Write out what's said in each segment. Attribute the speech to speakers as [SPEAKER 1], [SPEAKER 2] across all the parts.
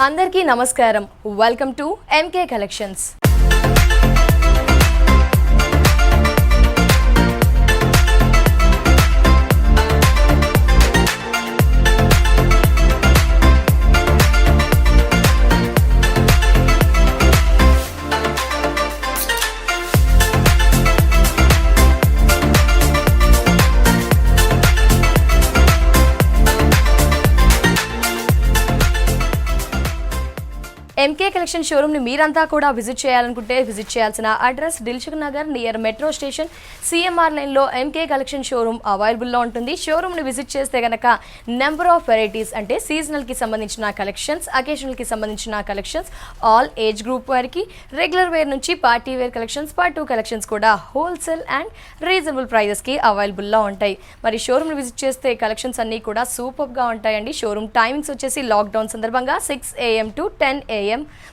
[SPEAKER 1] అందరికీ నమస్కారం. Welcome to MK collections. MK collection షోరూమ్ని మీరంతా కూడా విజిట్ చేయాలనుకుంటే విజిట్ చేయాల్సిన address Dilsukh Nagar near metro station CMR లైన్లో ఎంకే కలెక్షన్ షోరూమ్ అవైలబుల్లో ఉంటుంది. షోరూమ్ని విజిట్ చేస్తే కనుక నెంబర్ ఆఫ్ వెరైటీస్ అంటే సీజనల్కి సంబంధించిన కలెక్షన్స్, అకేషనల్కి సంబంధించిన కలెక్షన్స్, ఆల్ ఏజ్ గ్రూప్ వారికి రెగ్యులర్ వేర్ నుంచి party wear collections, part 2 collections కూడా హోల్సేల్ అండ్ రీజనబుల్ ప్రైజెస్కి అవైలబుల్లో ఉంటాయి. మరి షోరూమ్ని విజిట్ చేస్తే కలెక్షన్స్ అన్నీ కూడా సూపర్గా ఉంటాయండి. షోరూమ్ టైమింగ్స్ వచ్చేసి లాక్డౌన్ సందర్భంగా 6 AM to 10 AM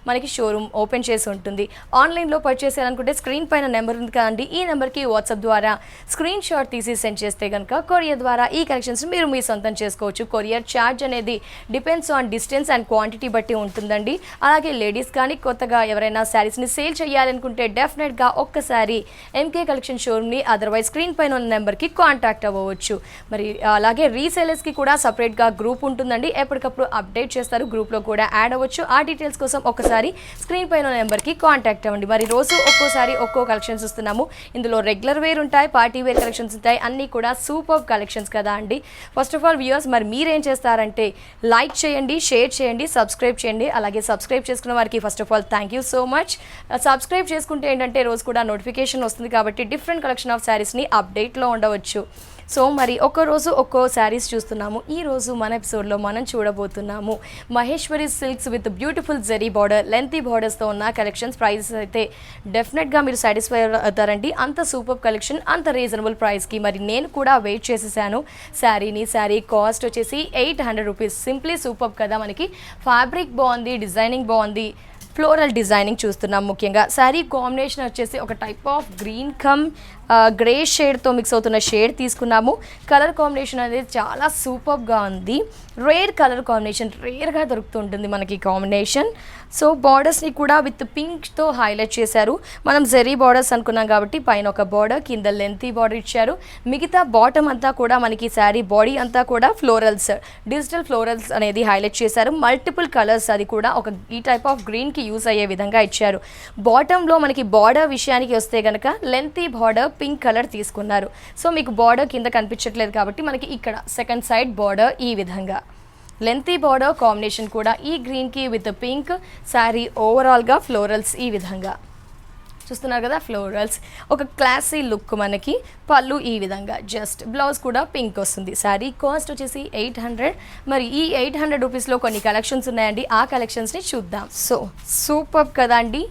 [SPEAKER 1] మనకి షోరూమ్ ఓపెన్ చేసి ఉంటుంది. ఆన్లైన్లో పర్చేస్ చేయాలనుకుంటే స్క్రీన్ పైన నెంబర్ ఉంది కదండి, ఈ నెంబర్కి వాట్సాప్ ద్వారా స్క్రీన్ షాట్ తీసి సెండ్ చేస్తే కనుక కొరియర్ ద్వారా ఈ కలెక్షన్స్ మీరు మీ సొంతం చేసుకోవచ్చు. కొరియర్ ఛార్జ్ అనేది depends on distance and quantity బట్టి ఉంటుందండి. అలాగే లేడీస్ కానీ కొత్తగా ఎవరైనా శారీస్ని సేల్ చేయాలనుకుంటే డెఫినెట్గా ఒక్కసారి ఎంకే కలెక్షన్ షోరూమ్ని అదర్వైజ్ స్క్రీన్ పైన ఉన్న నెంబర్కి కాంటాక్ట్ అవ్వవచ్చు. మరి అలాగే రీసేలర్స్కి కూడా సపరేట్గా గ్రూప్ ఉంటుందండి. ఎప్పటికప్పుడు అప్డేట్ చేస్తారు, గ్రూప్లో కూడా యాడ్ అవ్వచ్చు. ఆ డీటెయిల్స్ కోసం ఒకసారి స్క్రీన్ పైన నెంబర్కి కాంటాక్ట్ అవ్వండి. మరి రోజు ఒక్కోసారి ఒక్కో కలెక్షన్స్ ఇస్తున్నాము. ఇందులో రెగ్యులర్ వేర్ ఉంటాయి, పార్టీ వేర్ కలెక్షన్స్ ఉంటాయి, అన్నీ కూడా సూపర్ కలెక్షన్స్ కదా అండి. ఫస్ట్ ఆఫ్ ఆల్ వ్యూయర్స్, మరి మీరేం చేస్తారంటే లైక్ చేయండి, షేర్ చేయండి, సబ్స్క్రైబ్ చేయండి. అలాగే సబ్స్క్రైబ్ చేసుకున్న వారికి first of all thank you so much. Subscribe చేసుకుంటే ఏంటంటే రోజు కూడా నోటిఫికేషన్ వస్తుంది కాబట్టి డిఫరెంట్ కలెక్షన్ ఆఫ్ శారీస్ని అప్డేట్లో ఉండవచ్చు. సో మరి ఒక్కరోజు ఒక్కో శారీస్ చూస్తున్నాము. ఈరోజు మన ఎపిసోడ్లో మనం చూడబోతున్నాము Maheshwari silks with beautiful zari border, lengthy బార్డర్స్తో ఉన్న కలెక్షన్స్. ప్రైజెస్ అయితే డెఫినెట్గా మీరు సాటిస్ఫై అవుతారండి. అంత సూపర్ కలెక్షన్, అంత రీజనబుల్ ప్రైస్కి. మరి నేను కూడా వెయిట్ చేసేసాను శారీ కాస్ట్ వచ్చేసి 800 రూపీస్. సింప్లీ సూపర్ కదా. మనకి ఫ్యాబ్రిక్ బాగుంది, డిజైనింగ్ బాగుంది, ఫ్లోరల్ డిజైనింగ్ చూస్తున్నాం. ముఖ్యంగా శారీ కాంబినేషన్ వచ్చేసి ఒక type of green cum grey షేడ్తో మిక్స్ అవుతున్న షేడ్ తీసుకున్నాము. కలర్ కాంబినేషన్ అనేది చాలా సూపర్గా ఉంది. రేర్ కలర్ కాంబినేషన్, రేర్గా దొరుకుతుంటుంది మనకి కాంబినేషన్. సో బార్డర్స్ని కూడా విత్ పింక్తో హైలైట్ చేశారు. మనం జెరీ బార్డర్స్ అనుకున్నాం కాబట్టి పైన ఒక బార్డర్, కింద లెంతీ బార్డర్ ఇచ్చారు. మిగతా బాటమ్ అంతా కూడా మనకి శారీ బాడీ అంతా కూడా ఫ్లోరల్స్, డిజిటల్ ఫ్లోరల్స్ అనేది హైలైట్ చేశారు. మల్టిపుల్ కలర్స్, అది కూడా ఒక ఈ టైప్ ఆఫ్ గ్రీన్కి యూజ్ అయ్యే విధంగా ఇచ్చారు. బాటంలో మనకి బార్డర్ విషయానికి వస్తే కనుక లెంతీ బార్డర్ పింక్ కలర్ తీసుకున్నారు. సో మీకు బార్డర్ కింద కనిపించట్లేదు కాబట్టి మనకి ఇక్కడ సెకండ్ సైడ్ బార్డర్ ఈ విధంగా లెంతీ బార్డర్ కాంబినేషన్ కూడా ఈ గ్రీన్కి విత్ పింక్. శారీ ఓవరాల్గా ఫ్లోరల్స్ ఈ విధంగా చూస్తున్నారు కదా, ఫ్లోరల్స్ ఒక క్లాసీ లుక్. మనకి పళ్ళు ఈ విధంగా, జస్ట్ బ్లౌజ్ కూడా పింక్ వస్తుంది. శారీ కాస్ట్ వచ్చేసి 800. మరి ఈ 800 రూపీస్లో కొన్ని కలెక్షన్స్ ఉన్నాయండి, ఆ కలెక్షన్స్ని చూద్దాం. సో సూపర్ కదా అండి.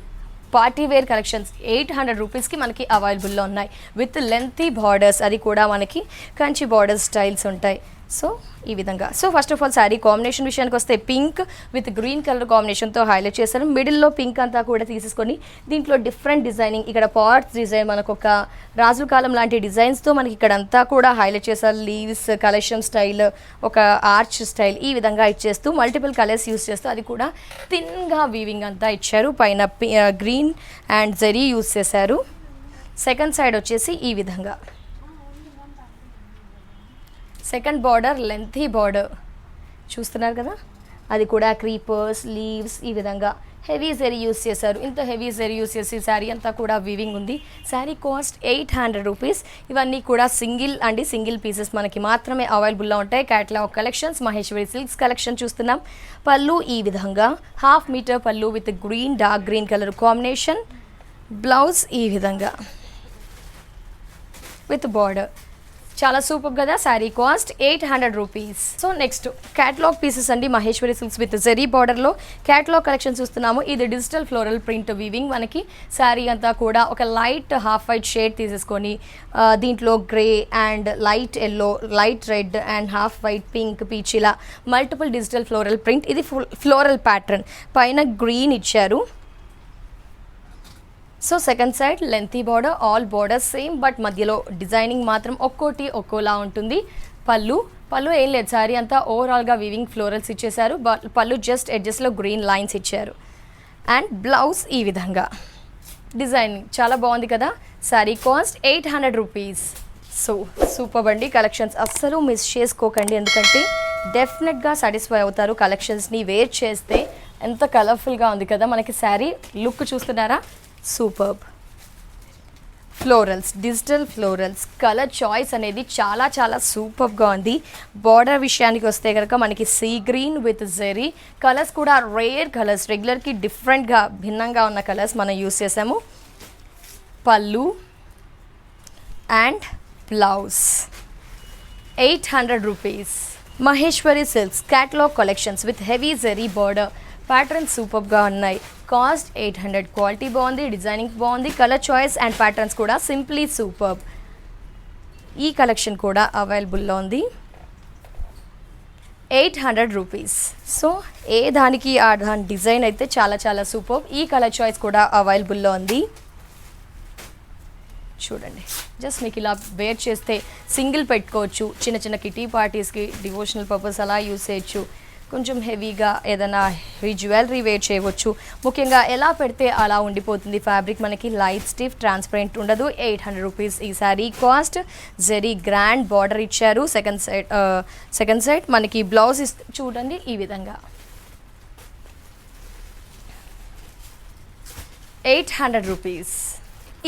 [SPEAKER 1] పార్టీ వేర్ కలెక్షన్స్ 800 రూపీస్కి మనకి అవైలబుల్లో ఉన్నాయి విత్ లెంతీ బార్డర్స్. అది కూడా మనకి కంచి బార్డర్ స్టైల్స్ ఉంటాయి. సో ఈ విధంగా. So first of all sari combination విషయానికి వస్తే పింక్ విత్ గ్రీన్ కలర్ కాంబినేషన్తో హైలైట్ చేశారు. మిడిల్లో పింక్ అంతా కూడా తీసేసుకొని దీంట్లో డిఫరెంట్ డిజైనింగ్, ఇక్కడ పార్ట్స్ డిజైన్ మనకు ఒక రాజుల కాలం లాంటి డిజైన్స్తో మనకి ఇక్కడ అంతా కూడా హైలైట్ చేశారు. లీవ్స్, కలెక్షన్ స్టైల్, ఒక ఆర్చ్ స్టైల్ ఈ విధంగా ఇచ్చేస్తూ మల్టిపుల్ కలర్స్ యూస్ చేస్తూ అది కూడా థిన్గా వీవింగ్ అంతా ఇచ్చారు. పైన గ్రీన్ అండ్ జరీ యూస్ చేశారు. సెకండ్ సైడ్ వచ్చేసి ఈ విధంగా సెకండ్ బార్డర్ లెంతీ బార్డర్ చూస్తున్నారు కదా, అది కూడా క్రీపర్స్, లీవ్స్ ఈ విధంగా హెవీ జరీ యూస్ చేశారు. ఇంత హెవీ జరీ యూస్ చేసి శారీ అంతా కూడా వీవింగ్ ఉంది. Sari cost 800 rupees. ఇవన్నీ కూడా సింగిల్ పీసెస్ మనకి మాత్రమే అవైలబుల్లో ఉంటాయి. Catalogue collections Maheshwari silks collection చూస్తున్నాం. పళ్ళు ఈ విధంగా 1/2 మీటర్ పళ్ళు with green, dark green colour combination. Blouse ఈ విధంగా విత్ బార్డర్. చాలా సూపర్ కదా. Sari cost 800 rupees. So next catalogue pieces అండి, మహేశ్వరి సిల్క్స్ విత్ జరీ బార్డర్లో క్యాటలాగ్ కలెక్షన్ చూస్తున్నాము. ఇది డిజిటల్ ఫ్లోరల్ ప్రింట్ వీవింగ్. మనకి శారీ అంతా కూడా ఒక లైట్ హాఫ్ వైట్ షేడ్ తీసేసుకొని దీంట్లో grey and light yellow, light red and half white, pink, peach ఇలా మల్టిపుల్ డిజిటల్ ఫ్లోరల్ ప్రింట్. ఇది ఫ్లోరల్ ప్యాటర్న్, పైన గ్రీన్ ఇచ్చారు. So second side lengthy border, all borders same but మధ్యలో designing మాత్రం ఒక్కోటి ఒక్కోలా ఉంటుంది. పళ్ళు పళ్ళు ఏం లేదు, శారీ అంతా ఓవరాల్గా వీవింగ్ ఫ్లోరల్స్ ఇచ్చేసారు. పళ్ళు జస్ట్ ఎడ్జెస్లో గ్రీన్ లైన్స్ ఇచ్చారు. అండ్ బ్లౌజ్ ఈ విధంగా డిజైన్ చాలా బాగుంది కదా. Sari cost 800 rupees. So super అండి, కలెక్షన్స్ అస్సలు మిస్ చేసుకోకండి, ఎందుకంటే డెఫినెట్గా సాటిస్ఫై అవుతారు. కలెక్షన్స్ని వేర్ చేస్తే ఎంత కలర్ఫుల్గా ఉంది కదా మనకి శారీ. లుక్ చూస్తున్నారా, superb. Florals, digital florals, colour choice అనేది చాలా చాలా సూపర్గా ఉంది. బార్డర్ విషయానికి వస్తే కనుక మనకి sea green with zari colours కూడా రేర్ కలర్స్, రెగ్యులర్కి డిఫరెంట్గా భిన్నంగా ఉన్న కలర్స్ మనం యూస్ చేసాము. Pallu and blouse 800 rupees. Maheshwari silks catalogue collections with heavy zari border, patterns సూపర్గా ఉన్నాయి. కాస్ట్ 800. క్వాలిటీ బాగుంది, డిజైనింగ్ బాగుంది, కలర్ చాయిస్ అండ్ ప్యాటర్న్స్ కూడా సింప్లీ సూపర్బ్. ఈ కలెక్షన్ కూడా అవైలబుల్లో ఉంది. 800 రూపీస్. సో ఏ దానికి ఆ దాని డిజైన్ అయితే చాలా చాలా సూపర్బ్. ఈ కలర్ చాయిస్ కూడా అవైలబుల్లో ఉంది. చూడండి, జస్ట్ మీకు ఇలా వేర్ చేస్తే సింగిల్ పెట్టుకోవచ్చు, చిన్న చిన్న కిటీ పార్టీస్కి డివోషనల్ పర్పస్ అలా యూస్ చేయొచ్చు. కొంచెం హెవీగా ఏదైనా జ్యువెలరీ వేర్ చేయవచ్చు. ముఖ్యంగా ఎలా పెడితే అలా ఉండిపోతుంది. ఫ్యాబ్రిక్ మనకి లైట్ స్టిఫ్ ట్రాన్స్పరెంట్ ఉండదు. 800 రూపీస్ ఈ sari cost. Zari grand border ఇచ్చారు. సెకండ్ సైడ్ మనకి బ్లౌజ్ చూడండి ఈ విధంగా 800 రూపీస్.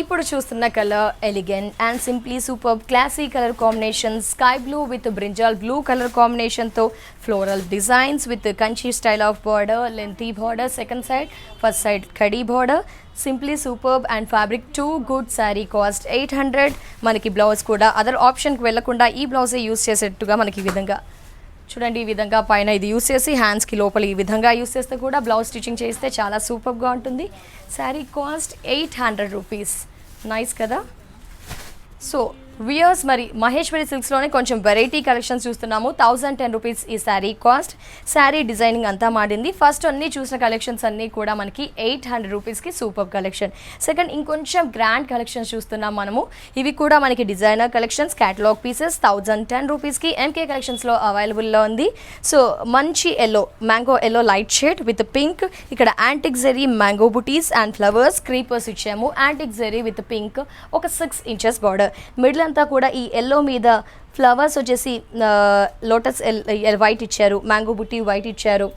[SPEAKER 1] ఇప్పుడు చూస్తున్న colour elegant and simply super classy colour combination, sky blue with brinjal blue colour కాంబినేషన్తో floral designs with Kanchi style of border, lengthy border, second side first side కడీ border, simply superb and fabric too good sari cost 800. మనకి blouse కూడా other ఆప్షన్కి వెళ్లకుండా ఈ బ్లౌజే use చేసేట్టుగా మనకి ఈ విధంగా చూడండి, ఈ విధంగా పైన ఇది యూస్ చేసి హ్యాండ్స్కి లోపల ఈ విధంగా యూస్ చేస్తే కూడా బ్లౌజ్ స్టిచ్చింగ్ చేస్తే చాలా సూపర్గా ఉంటుంది. Sari cost 800 rupees. నైస్ కదా. సో వియర్స్ మరి మహేశ్వరి సిల్క్స్లోనే కొంచెం వెరైటీ కలెక్షన్స్ చూస్తున్నాము. 1010 రూపీస్ ఈ శారీ కాస్ట్. శారీ డిజైనింగ్ అంతా మారింది. ఫస్ట్ అన్నీ చూసిన కలెక్షన్స్ అన్నీ కూడా మనకి 800 రూపీస్కి సూపర్ కలెక్షన్. సెకండ్ ఇంకొంచెం గ్రాండ్ కలెక్షన్స్ చూస్తున్నాం మనము. ఇవి కూడా మనకి డిజైనర్ కలెక్షన్స్, క్యాటలాగ్ పీసెస్ 1010 రూపీస్కి ఎంకే కలెక్షన్స్లో అవైలబుల్లో ఉంది. సో మంచి yellow, mango yellow light shade with pink, ఇక్కడ antique zari mango buttis and flowers creepers ఇచ్చాము. యాంటిక్ జెరీ విత్ పింక్, ఒక 6 ఇంచెస్ బార్డర్. మిడిల్ అంతా కూడా ఈ ఎల్లో మీద ఫ్లవర్స్ వచ్చేసి లోటస్ వైట్ ఇచ్చారు, మ్యాంగో బుట్టి వైట్ ఇచ్చారు,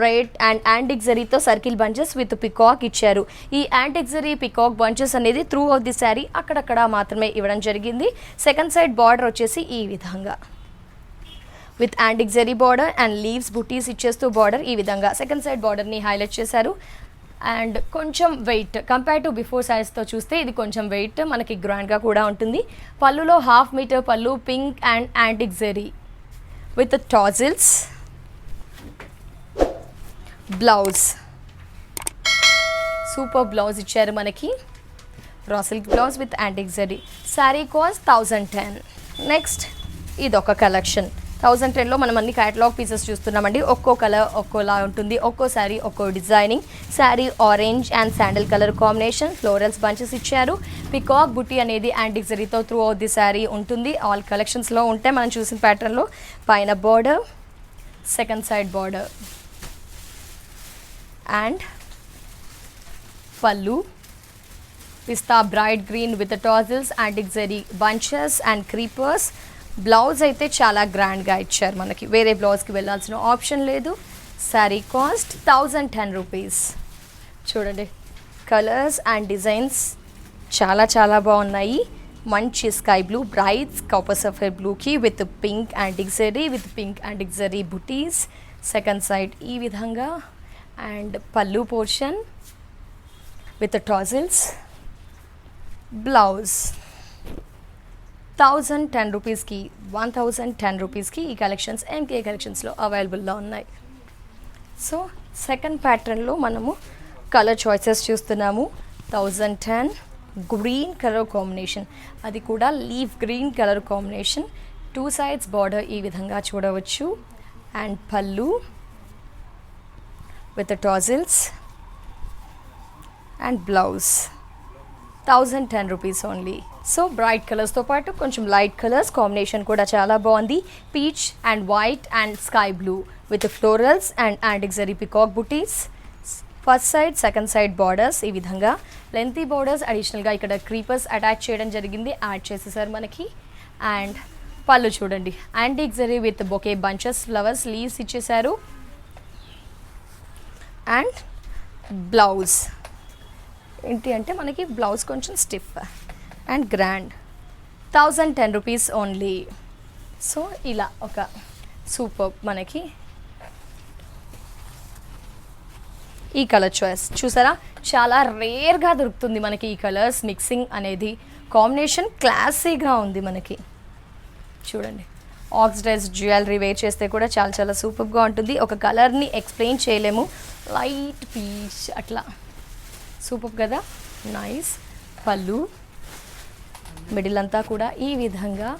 [SPEAKER 1] రెడ్ అండ్ యాంటిక్ జరీతో సర్కిల్ బంచెస్ విత్ పికాక్ ఇచ్చారు. ఈ యాంటిక్ జరీ పికాక్ బంచెస్ అనేది త్రూ ఆఫ్ ది శారీ అక్కడక్కడ మాత్రమే ఇవ్వడం జరిగింది. సెకండ్ సైడ్ బార్డర్ వచ్చేసి ఈ విధంగా with antique zari border and leaves బుటీస్ ఇచ్చేస్తూ బార్డర్ ఈ విధంగా సెకండ్ సైడ్ బార్డర్ని హైలైట్ చేశారు. అండ్ కొంచెం వెయిట్ కంపేర్ టు బిఫోర్ సైజ్తో చూస్తే ఇది కొంచెం వెయిట్ మనకి గ్రాండ్గా కూడా ఉంటుంది. పళ్ళులో 1/2 metre pallu, pink and antique zari with tassels. Blouse super blouse ఇచ్చారు మనకి, raw silk blouse with antique zari. Sari cost 1010. Next ఇదొక కలెక్షన్. 1010లో మనం అన్ని క్యాటలాగ్ పీసెస్ చూస్తున్నామండి. ఒక్కో కలర్ ఒక్కోలా ఉంటుంది, ఒక్కో శారీ ఒక్కో designing. Sari orange and sandal colour combination, florals bunches ఇచ్చారు. పికాక్ బుట్టి అనేది యాంటిక్ జరీతో త్రూ అవుట్ ది శారీ ఉంటుంది. ఆల్ కలెక్షన్స్లో ఉంటే మనం చూసిన ప్యాటర్న్లో పైన border, second side border and పళ్ళు పిస్తా bright green with tassels, antique zari bunches and creepers. Blouse అయితే చాలా గ్రాండ్గా ఇచ్చారు మనకి, వేరే బ్లౌజ్కి వెళ్ళాల్సిన ఆప్షన్ లేదు. Sari cost 1010 rupees. చూడండి కలర్స్ అండ్ డిజైన్స్ చాలా చాలా బాగున్నాయి. మంచి sky blue, bright copper sapphire బ్లూకి with pink antique zari with pink antique zari బుటీస్. సెకండ్ సైడ్ ఈ విధంగా అండ్ పళ్ళు పోర్షన్ విత్ టాజిల్స్. బ్లౌజ్ 1010 రూపీస్కి 1010 రూపీస్కి ఈ కలెక్షన్స్ ఎంకే కలెక్షన్స్లో అవైలబుల్లో ఉన్నాయి. సో సెకండ్ ప్యాటర్న్లో మనము కలర్ చాయిసెస్ చూస్తున్నాము. 1010 గ్రీన్ కలర్ కాంబినేషన్, అది కూడా leaf green colour combination. 2 sides border ఈ విధంగా చూడవచ్చు అండ్ పళ్ళు with tassels and blouse. 1010 rupees only. So bright కలర్స్తో పాటు కొంచెం లైట్ కలర్స్ కాంబినేషన్ కూడా చాలా బాగుంది. Peach and white and sky blue with florals and antique zari peacock బుటీస్. First side second side borders ఈ విధంగా లెంతీ బార్డర్స్, అడిషనల్గా ఇక్కడ క్రీపర్స్ అటాచ్ చేయడం జరిగింది, యాడ్ చేసేసారు మనకి. అండ్ పళ్ళు చూడండి, antique zari with bouquet bunches flowers leaves ఇచ్చేసారు. అండ్ బ్లౌజ్ ఏంటి అంటే మనకి బ్లౌజ్ కొంచెం stiff and grand, 1010 rupees only. So ఇలా ఒక సూపర్ మనకి ఈ కలర్ చాయిస్ చూసారా, చాలా రేర్గా దొరుకుతుంది మనకి ఈ కలర్స్ మిక్సింగ్ అనేది. కాంబినేషన్ క్లాసీగా ఉంది మనకి. చూడండి, ఆక్సిడైజ్ జ్యువెలరీ వేర్ చేస్తే కూడా చాలా చాలా సూపర్గా ఉంటుంది. ఒక కలర్ని ఎక్స్ప్లెయిన్ చేయలేము, లైట్ పీచ్ అట్లా సూపర్ కదా, నైస్. పళ్ళు మిడిల్ అంతా కూడా ఈ విధంగా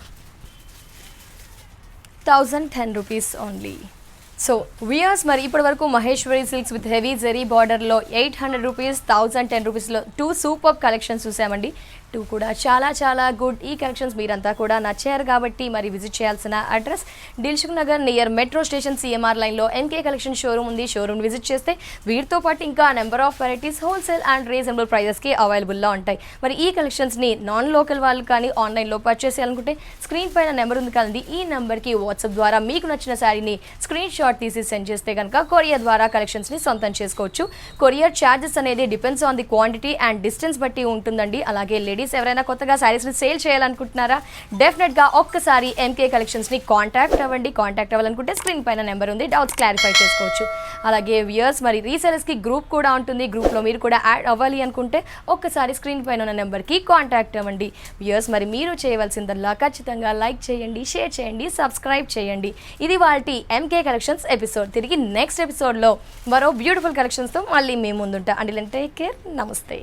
[SPEAKER 1] 1010 రూపీస్ ఓన్లీ. సో వియర్స్ మరి ఇప్పటి వరకు Maheshwari silks with heavy zari బార్డర్లో 800 రూపీస్ 1010 రూపీస్లో 2 సూపర్ కలెక్షన్స్ చూసామండి. 2 కూడా చాలా చాలా గుడ్. ఈ కలెక్షన్స్ మీరంతా కూడా నచ్చారు కాబట్టి మరి విజిట్ చేయాల్సిన address Dilsukh Nagar near metro station CMR లైన్లో ఎంకే కలెక్షన్ షోరూమ్ ఉంది. షోరూమ్ విజిట్ చేస్తే వీటితో పాటు ఇంకా number of varieties wholesale and reasonable ప్రైజెస్కి అవైలబుల్లో ఉంటాయి. మరి ఈ కలెక్షన్స్ని నాన్ లోకల్ వాళ్ళు కానీ ఆన్లైన్లో పర్చేస్ చేయాలనుకుంటే స్క్రీన్ పైన నెంబర్ ఉంది కదండి, ఈ నెంబర్కి వాట్సాప్ ద్వారా మీకు నచ్చిన శారీని స్క్రీన్ షాట్ తీసి సెండ్ చేస్తే కనుక కొరియర్ ద్వారా కలెక్షన్స్ని సొంతం చేసుకోవచ్చు. కొరియర్ ఛార్జెస్ అనేది depends on the quantity and distance బట్టి ఉంటుందండి. అలాగే లేడీస్ ఎవరైనా కొత్తగా శారీస్ని సేల్ చేయాలనుకుంటున్నారా, డెఫినెట్గా ఒక్కసారి ఎంకే కలెక్షన్స్ని కాంటాక్ట్ అవ్వండి. కాంటాక్ట్ అవ్వాలనుకుంటే స్క్రీన్ పైన నెంబర్ ఉంది, డౌట్స్ క్లారిఫై చేసుకోవచ్చు. అలాగే వ్యూయర్స్ మరి రీసెలర్స్కి గ్రూప్ కూడా ఉంటుంది, గ్రూప్లో మీరు కూడా యాడ్ అవ్వాలి అనుకుంటే ఒక్కసారి స్క్రీన్ పైన ఉన్న నెంబర్కి కాంటాక్ట్ అవ్వండి. వ్యూయర్స్ మరి మీరు చేయవలసిందల్లా ఖచ్చితంగా లైక్ చేయండి, షేర్ చేయండి, సబ్స్క్రైబ్ చేయండి. ఇది వాటి ఎంకే కలెక్షన్స్ ఎపిసోడ్. తిరిగి నెక్స్ట్ ఎపిసోడ్లో మరో బ్యూటిఫుల్ కలెక్షన్స్తో మళ్ళీ మేము ముందుంటా. అండ్ టేక్ కేర్, నమస్తే.